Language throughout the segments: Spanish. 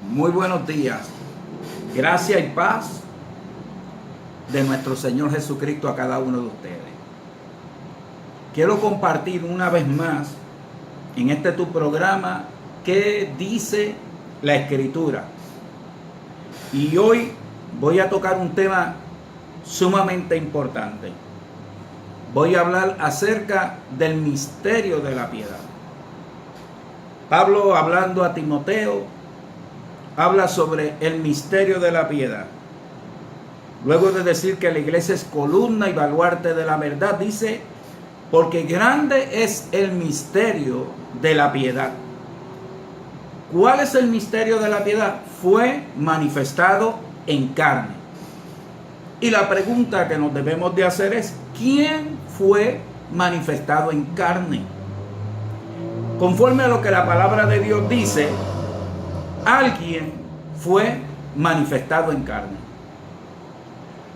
Muy buenos días. Gracia y paz de nuestro Señor Jesucristo a cada uno de ustedes. Quiero compartir una vez más en este tu programa qué dice la Escritura. Y hoy voy a tocar un tema sumamente importante. Voy a hablar acerca del misterio de la piedad. Pablo, hablando a Timoteo, habla sobre el misterio de la piedad. Luego de decir que la iglesia es columna y baluarte de la verdad, dice, porque grande es el misterio de la piedad. ¿Cuál es el misterio de la piedad? Fue manifestado en carne. Y la pregunta que nos debemos de hacer es, ¿quién fue manifestado en carne? Conforme a lo que la palabra de Dios dice, alguien fue manifestado en carne.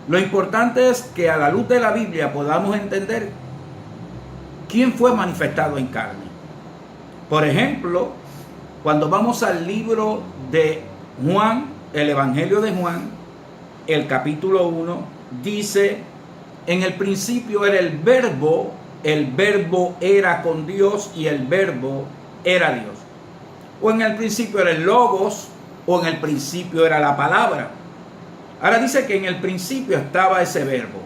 Lo importante es que a la luz de la Biblia podamos entender quién fue manifestado en carne. Por ejemplo, cuando vamos al libro de Juan, el Evangelio de Juan, el capítulo 1, dice, en el principio era el verbo era con Dios y el verbo era Dios. O en el principio era el logos, o en el principio era la palabra. Ahora dice que en el principio estaba ese verbo.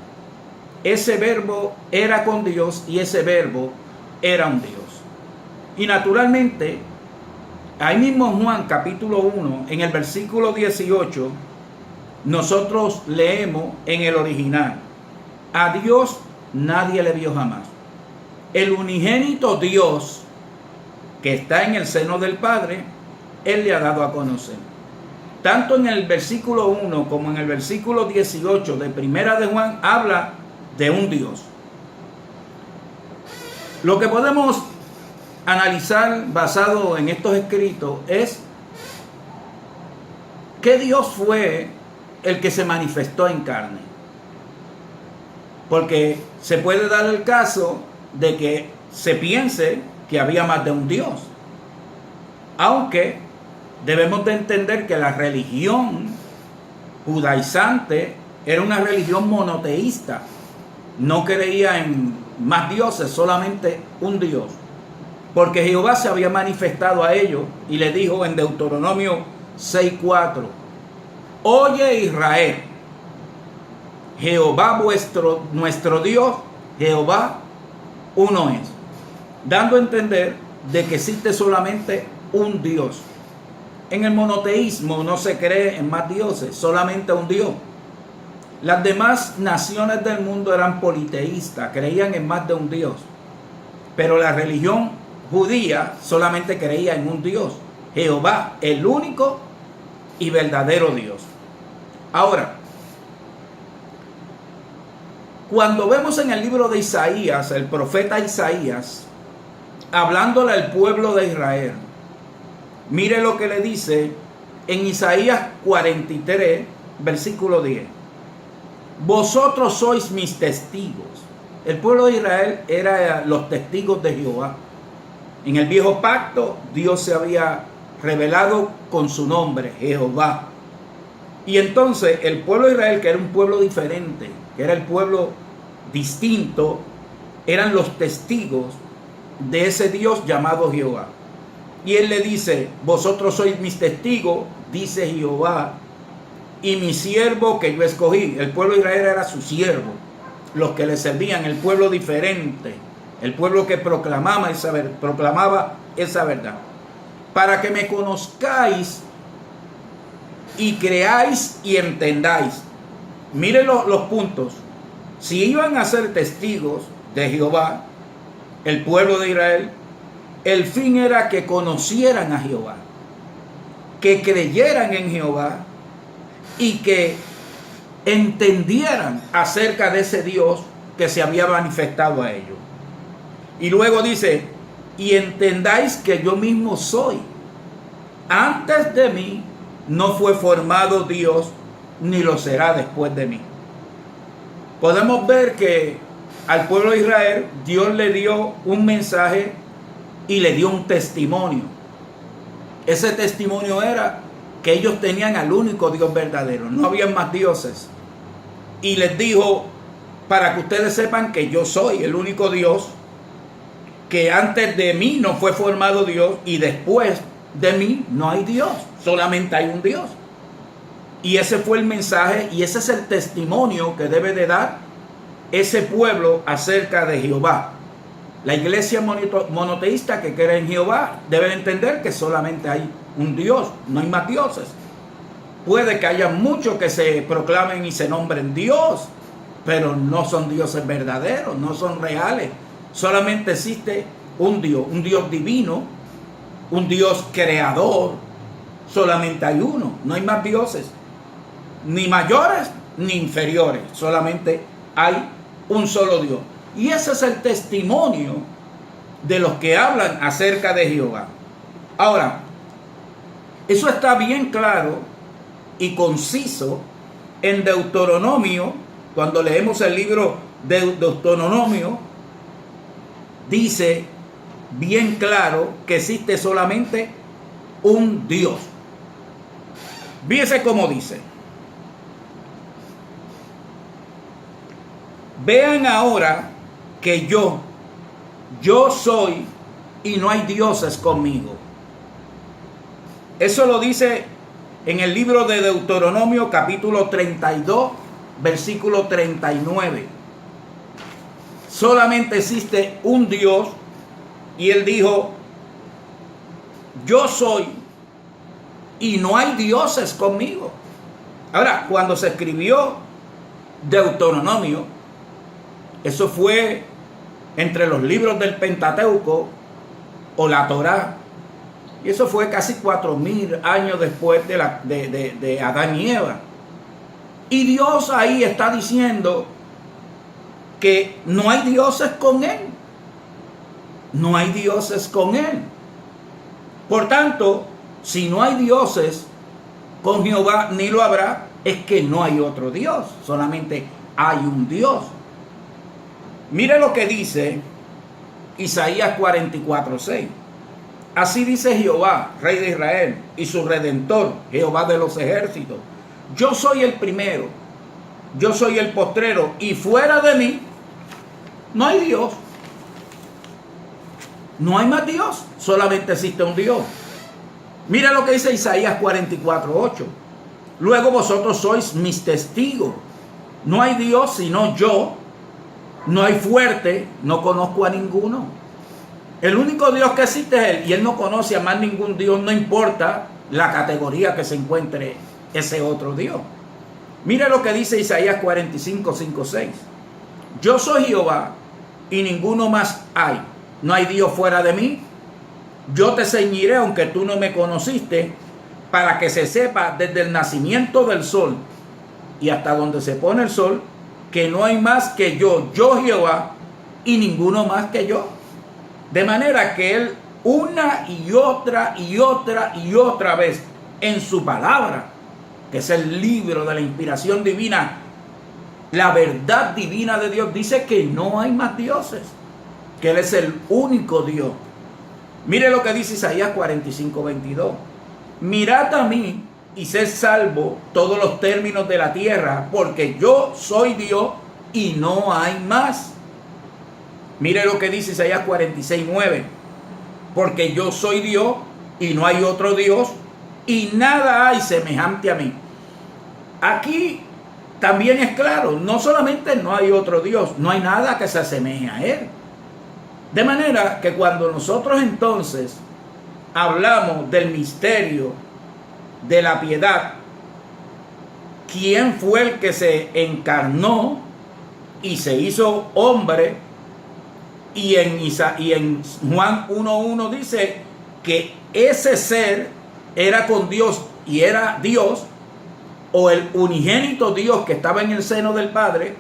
Ese verbo era con Dios y ese verbo era un Dios. Y naturalmente, ahí mismo en Juan capítulo 1, en el versículo 18, nosotros leemos en el original, a Dios nadie le vio jamás. El unigénito Dios que está en el seno del Padre, Él le ha dado a conocer. Tanto en el versículo 1 como en el versículo 18 de Primera de Juan, habla de un Dios. Lo que podemos analizar basado en estos escritos es ¿qué Dios fue el que se manifestó en carne? Porque se puede dar el caso de que se piense que había más de un Dios. Aunque debemos de entender que la religión judaizante era una religión monoteísta. No creía en más dioses, solamente un Dios. Porque Jehová se había manifestado a ellos y le dijo en Deuteronomio 6:4, oye Israel, Jehová nuestro Dios, Jehová uno es. Dando a entender de que existe solamente un Dios. En el monoteísmo no se cree en más dioses, solamente un Dios. Las demás naciones del mundo eran politeístas, creían en más de un Dios. Pero la religión judía solamente creía en un Dios, Jehová, el único y verdadero Dios. Ahora, cuando vemos en el libro de Isaías, el profeta Isaías, hablándole al pueblo de Israel, mire lo que le dice en Isaías 43, versículo 10. Vosotros sois mis testigos. El pueblo de Israel era los testigos de Jehová. En el viejo pacto, Dios se había revelado con su nombre, Jehová. Y entonces el pueblo de Israel, que era un pueblo diferente, que era el pueblo distinto, eran los testigos de ese Dios llamado Jehová. Y él le dice, vosotros sois mis testigos, dice Jehová, y mi siervo que yo escogí. El pueblo de Israel era su siervo, los que le servían, el pueblo diferente, el pueblo que proclamaba esa verdad. Para que me conozcáis y creáis y entendáis. Miren los puntos. Si iban a ser testigos de Jehová, el pueblo de Israel, el fin era que conocieran a Jehová, que creyeran en Jehová y que entendieran acerca de ese Dios que se había manifestado a ellos. Y luego dice, y entendáis que yo mismo soy. Antes de mí no fue formado Dios, ni lo será después de mí. Podemos ver que al pueblo de Israel Dios le dio un mensaje y le dio un testimonio. Ese testimonio era que ellos tenían al único Dios verdadero, no había más dioses. Y les dijo, para que ustedes sepan que yo soy el único Dios, que antes de mí no fue formado Dios y después de mí no hay Dios, solamente hay un Dios. Y ese fue el mensaje y ese es el testimonio que debe de dar ese pueblo acerca de Jehová. La iglesia monoteísta que cree en Jehová debe entender que solamente hay un Dios, no hay más dioses. Puede que haya muchos que se proclamen y se nombren Dios, pero no son dioses verdaderos, no son reales. Solamente existe un Dios divino, un Dios creador. Solamente hay uno, no hay más dioses, ni mayores ni inferiores, solamente hay un solo Dios. Y ese es el testimonio de los que hablan acerca de Jehová. Ahora, eso está bien claro y conciso en Deuteronomio. Cuando leemos el libro de Deuteronomio, dice bien claro que existe solamente un Dios. Fíjese cómo dice: vean ahora que yo soy y no hay dioses conmigo. Eso lo dice en el libro de Deuteronomio capítulo 32, versículo 39. Solamente existe un Dios y él dijo, yo soy y no hay dioses conmigo. Ahora, cuando se escribió Deuteronomio, eso fue entre los libros del Pentateuco o la Torá, y eso fue casi 4000 años después de Adán y Eva. Y Dios ahí está diciendo que no hay dioses con él. No hay dioses con él. Por tanto, si no hay dioses con Jehová, ni lo habrá, es que no hay otro Dios. Solamente hay un Dios. Mire lo que dice Isaías 44:6. Así dice Jehová, Rey de Israel, y su Redentor, Jehová de los ejércitos. Yo soy el primero, yo soy el postrero, y fuera de mí no hay Dios. No hay más Dios, solamente existe un Dios. Mira lo que dice Isaías 44:8. Luego vosotros sois mis testigos. No hay Dios sino yo. No hay fuerte, no conozco a ninguno. El único Dios que existe es Él, y Él no conoce a más ningún Dios, no importa la categoría que se encuentre ese otro Dios. Mira lo que dice Isaías 45:5-6. Yo soy Jehová y ninguno más hay. No hay Dios fuera de mí. Yo te ceñiré aunque tú no me conociste, para que se sepa desde el nacimiento del sol y hasta donde se pone el sol, que no hay más que yo Jehová, y ninguno más que yo. De manera que Él una y otra y otra y otra vez en su palabra, que es el libro de la inspiración divina, la verdad divina de Dios, dice que no hay más dioses, que Él es el único Dios. Mire lo que dice Isaías 45:22. Mirad a mí y sed salvo todos los términos de la tierra, porque yo soy Dios y no hay más. Mire lo que dice Isaías 46:9. Porque yo soy Dios y no hay otro Dios, y nada hay semejante a mí. Aquí también es claro, no solamente no hay otro Dios, no hay nada que se asemeje a Él. De manera que cuando nosotros entonces hablamos del misterio de la piedad, ¿quién fue el que se encarnó y se hizo hombre? Y en Juan 1:1 dice que ese ser era con Dios y era Dios, o el unigénito Dios que estaba en el seno del Padre.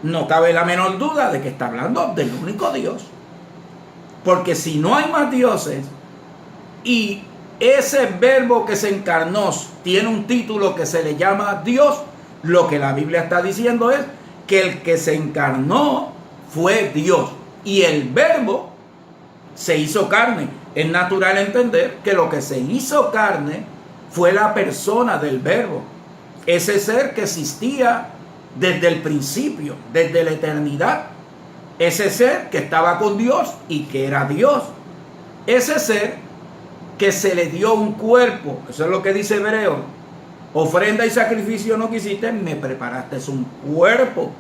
No cabe la menor duda de que está hablando del único Dios. Porque si no hay más dioses y ese verbo que se encarnó tiene un título que se le llama Dios, lo que la Biblia está diciendo es que el que se encarnó fue Dios. Y el verbo se hizo carne. Es natural entender que lo que se hizo carne fue la persona del Verbo. Ese ser que existía desde el principio, desde la eternidad. Ese ser que estaba con Dios y que era Dios. Ese ser que se le dio un cuerpo. Eso es lo que dice Hebreo. Ofrenda y sacrificio no quisiste, me preparaste un cuerpo.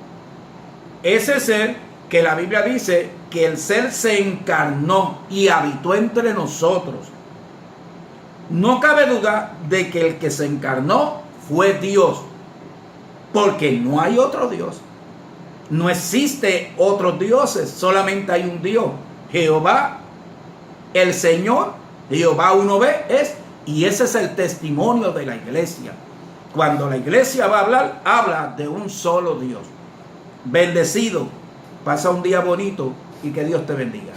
Ese ser que la Biblia dice que el ser se encarnó y habitó entre nosotros. No cabe duda de que el que se encarnó fue Dios, porque no hay otro Dios. No existe otros dioses, solamente hay un Dios, Jehová, el Señor, Jehová uno ve es, y ese es el testimonio de la iglesia. Cuando la iglesia va a hablar, habla de un solo Dios. Bendecido, pasa un día bonito y que Dios te bendiga.